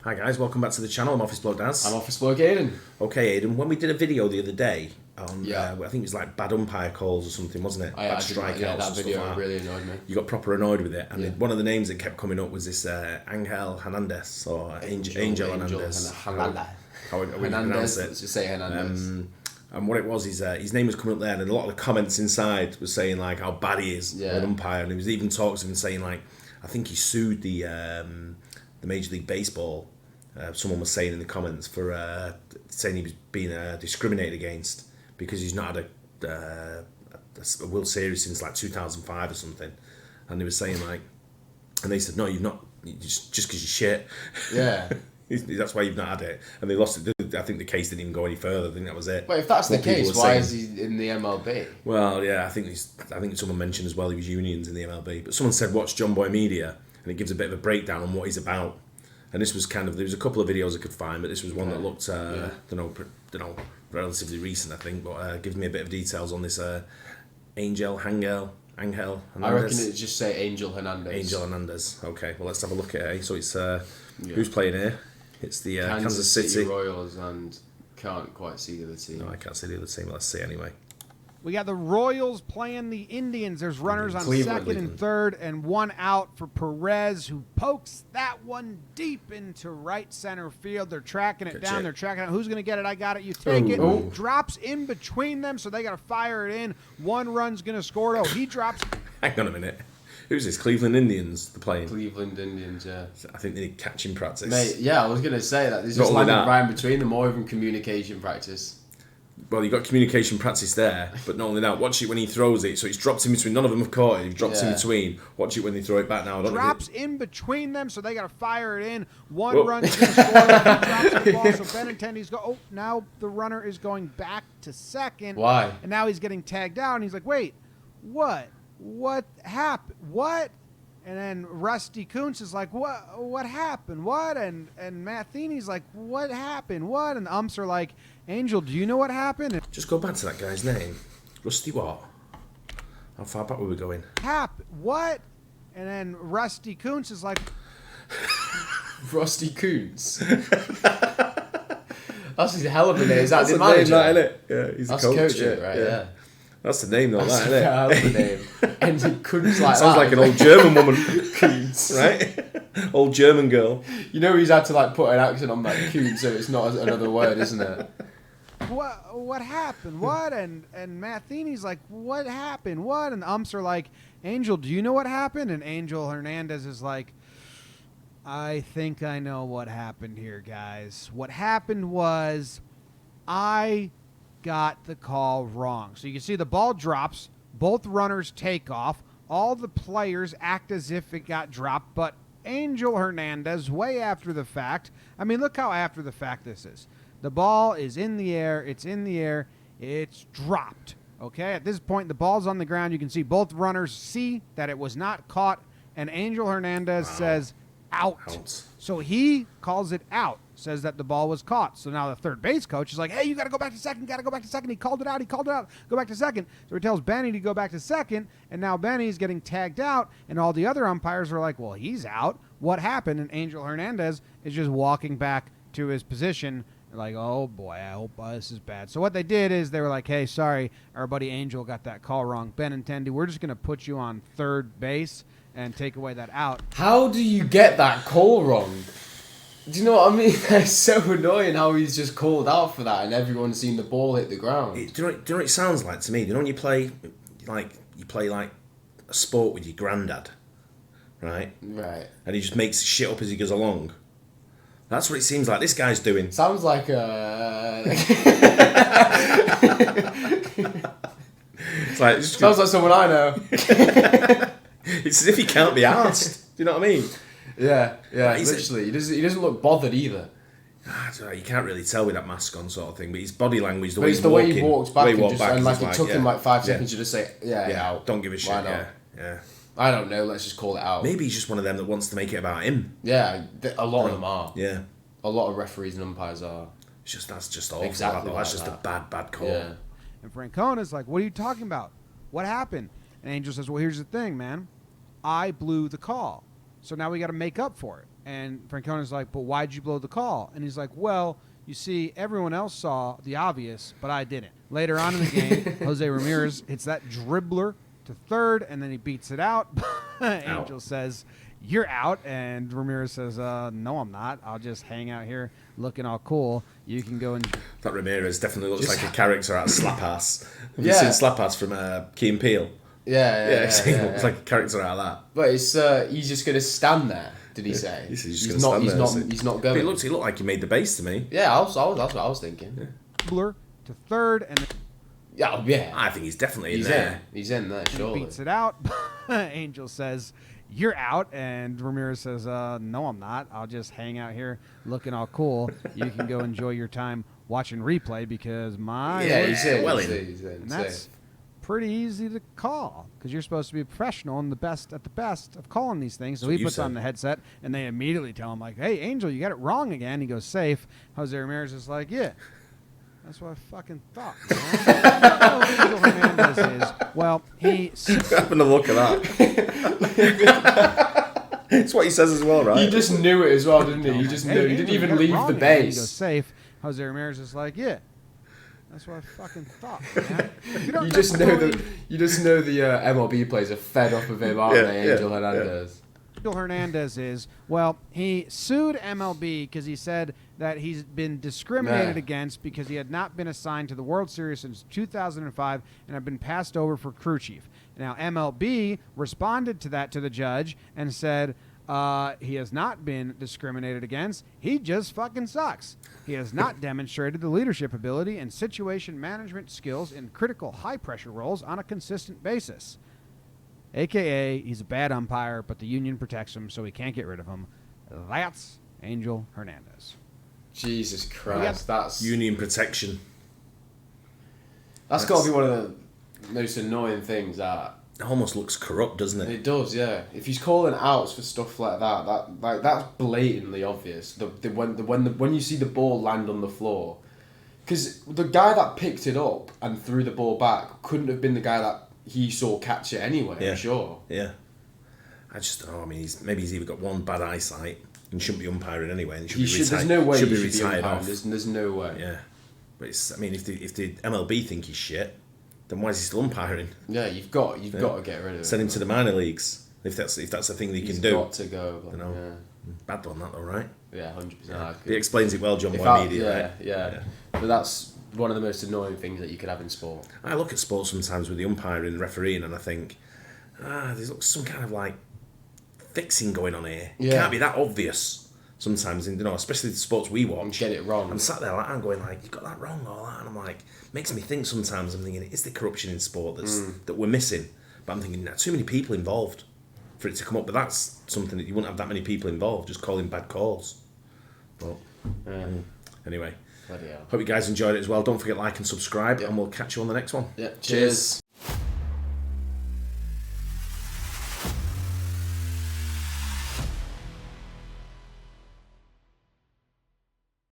Hi guys, welcome back to the channel. I'm Office Bloke Daz. I'm Office Bloke Aidan. Okay, Aidan, when we did a video the other day on, I think it was like bad umpire calls or something, wasn't it? Bad strikeouts. Yeah, that and video stuff like really annoyed me. You got proper annoyed with it, and one of the names that kept coming up was this Ángel Hernández or Angel Hernández. How we pronounce it? Let's just say Hernandez. And what it was, his name was coming up there, and a lot of the comments inside was saying like how bad he is as an umpire, and there was even talks of him saying like, I think he sued the Major League Baseball. Someone was saying in the comments for saying he was being discriminated against because he's not had a World Series since like 2005 or something, and they were saying like, and they said no, you've not, just because you're shit. Yeah. That's why you've not had it, and they lost it. I think the case didn't even go any further. I think that was it. But if that's the case, why is he in the MLB? Well, yeah, I think someone mentioned as well he was unions in the MLB, but someone said watch John Boy Media, and it gives a bit of a breakdown on what he's about. And this was there was a couple of videos I could find, but this was one that looked, don't know, relatively recent, I think, but gives me a bit of details on this Ángel Hernandez. I reckon it'd just say Angel Hernandez. Angel Hernandez. Okay, well, let's have a look at it. So it's, who's playing here? It's the Kansas City Royals, and can't quite see the other team. No, I can't see the other team, but let's see anyway. We got the Royals playing the Indians. There's runners on second and third and one out for Perez, who pokes that one deep into right center field. They're tracking it down. They're tracking it. Who's going to get it? I got it. You take it. Ooh. Drops in between them, so they got to fire it in. One run's going to score. Oh, he drops. Hang on a minute. Who's this? Cleveland Indians they're playing? Cleveland Indians, yeah. I think they need catching practice. Mate, yeah, I was going to say that. There's just like a rhyme between them, or even communication practice. Well, you've got communication practice there, but not only that, watch it when he throws it. So it's dropped in between. None of them have caught it. He drops in between. Watch it when they throw it back now. Drops in between them, so they got to fire it in. One run's going to score. He drops the ball, so Benintendi's go. Oh, now the runner is going back to second. Why? And now he's getting tagged out, and he's like, wait, what? What happened? What? And then Rusty Kuntz is like, what happened? What? And Matheny's like, what happened? What? And the umps are like, Angel, do you know what happened? And just go back to that guy's name. Rusty what? How far back were we going? What? And then Rusty Kuntz is like... Rusty Kuntz? That's a hell of a name. Is that the manager? Name, isn't it? Yeah, he's That's the coach. Right, yeah. That's the name, though, That's isn't it? a hell of a name. And he Kuntz like Sounds that. like an old German woman. Kuntz. Right? Old German girl. You know he's had to like put an accent on that Kuntz, so it's not another word, isn't it? What happened? What? And Matheny's like, what happened? What? And the umps are like, Angel, do you know what happened? And Angel Hernandez is like, I think I know what happened here, guys. What happened was I got the call wrong. So you can see the ball drops, both runners take off, all the players act as if it got dropped, but Angel Hernandez, way after the fact, I mean, look how after the fact this is. The ball is in the air, it's dropped, okay? At this point, the ball's on the ground. You can see both runners see that it was not caught, and Angel Hernandez says, out. So he calls it out, says that the ball was caught. So now the third base coach is like, hey, you got to go back to second, He called it out, go back to second. So he tells Benny to go back to second, and now Benny's getting tagged out, and all the other umpires are like, well, he's out. What happened? And Angel Hernandez is just walking back to his position like, oh, boy, I hope this is bad. So what they did is they were like, hey, sorry, our buddy Angel got that call wrong. Benintendi, we're just going to put you on third base and take away that out. How do you get that call wrong? Do you know what I mean? It's so annoying how he's just called out for that and everyone's seen the ball hit the ground. Do you know what it sounds like to me? Do you know when you play like a sport with your granddad, right? Right. And he just makes shit up as he goes along. That's what it seems like this guy's doing. Sounds like a... Sounds like someone I know. It's as if he can't be asked. Do you know what I mean? Yeah, literally. He doesn't look bothered either. I don't know, you can't really tell with that mask on sort of thing, but his body language, the way he walks back, and like it took him like 5 seconds to just say, out. Don't give a shit. Yeah. I don't know. Let's just call it out. Maybe he's just one of them that wants to make it about him. Yeah, a lot of them are. Yeah, a lot of referees and umpires are. That's just awful. Exactly. That's just a bad call. Yeah. And Francona's like, "What are you talking about? What happened?" And Angel says, "Well, here's the thing, man. I blew the call, so now we got to make up for it." And Francona's like, but why'd you blow the call? And he's like, well, you see, everyone else saw the obvious, but I didn't. Later on in the game, Jose Ramirez hits that dribbler to third, and then he beats it out. Angel says, you're out. And Ramirez says, no, I'm not. I'll just hang out here looking all cool. You can go and... That Ramirez definitely looks like a character out of Slap Ass. Have you seen Slap Ass from Key and Peele? Yeah. Looks like a character out of that. But it's he's just going to stand there, did he say? He's not going. But he looked like he made the base to me. Yeah, that's what I was thinking. Yeah. To third, and... Yeah. I think he's definitely in there. He's in there, surely. He beats it out. Angel says, you're out. And Ramirez says, no, I'm not. I'll just hang out here looking all cool. You can go enjoy your time watching replay because he's in. And that's pretty easy to call because you're supposed to be a professional and the best at the best of calling these things. So he puts on the headset and they immediately tell him, like, hey, Angel, you got it wrong again. He goes, safe. Jose Ramirez is like, yeah. That's what I fucking thought. Angel Hernandez is, well, he... Having a look at that. It's what he says as well, right? He just knew it as well, didn't he? He just knew. He didn't even leave the base. He goes, safe. Jose Ramirez is like, yeah. That's what I fucking thought, man. You just know the MLB players are fed up of him, aren't they, Angel Hernandez? Angel Hernandez is, well, he sued MLB because he said that he's been discriminated against because he had not been assigned to the World Series since 2005 and had been passed over for crew chief. Now, MLB responded to that to the judge and said he has not been discriminated against. He just fucking sucks. He has not demonstrated the leadership ability and situation management skills in critical high-pressure roles on a consistent basis. AKA, he's a bad umpire, but the union protects him, so we can't get rid of him. That's Angel Hernandez. Jesus Christ, that's... Union protection. That's got to be one of the most annoying things that... It almost looks corrupt, doesn't it? It does, yeah. If he's calling outs for stuff like that, that's blatantly obvious. When you see the ball land on the floor... Because the guy that picked it up and threw the ball back couldn't have been the guy that he saw catch it anyway, I'm sure. Yeah. I just don't know. I mean, maybe he's either got one bad eyesight and shouldn't be umpiring anyway. And there's no way he should be retired umpiring. off. There's no way. Yeah. But it's, I mean, if the MLB think he's shit, then why is he still umpiring? Yeah, you've got to get rid of him. Send him to the minor leagues if that's a thing they can do. He's got to go. You know? Bad one, that though, right? Yeah, 100%. Yeah. He explains it well, John Boy Media, right? Yeah. But that's one of the most annoying things that you could have in sport. I look at sports sometimes with the umpiring and refereeing and I think, there's some kind of like fixing going on here. It can't be that obvious sometimes, especially the sports we watch. Get it wrong. I'm sat there like, I'm going like, you got that wrong or that, and I'm like, makes me think sometimes. I'm thinking, is there corruption in sport that we're missing? But I'm thinking, too many people involved for it to come up. But that's something that you wouldn't have that many people involved, just calling bad calls. But anyway. Hope you guys enjoyed it as well. Don't forget to like and subscribe, and we'll catch you on the next one. Yeah. Cheers.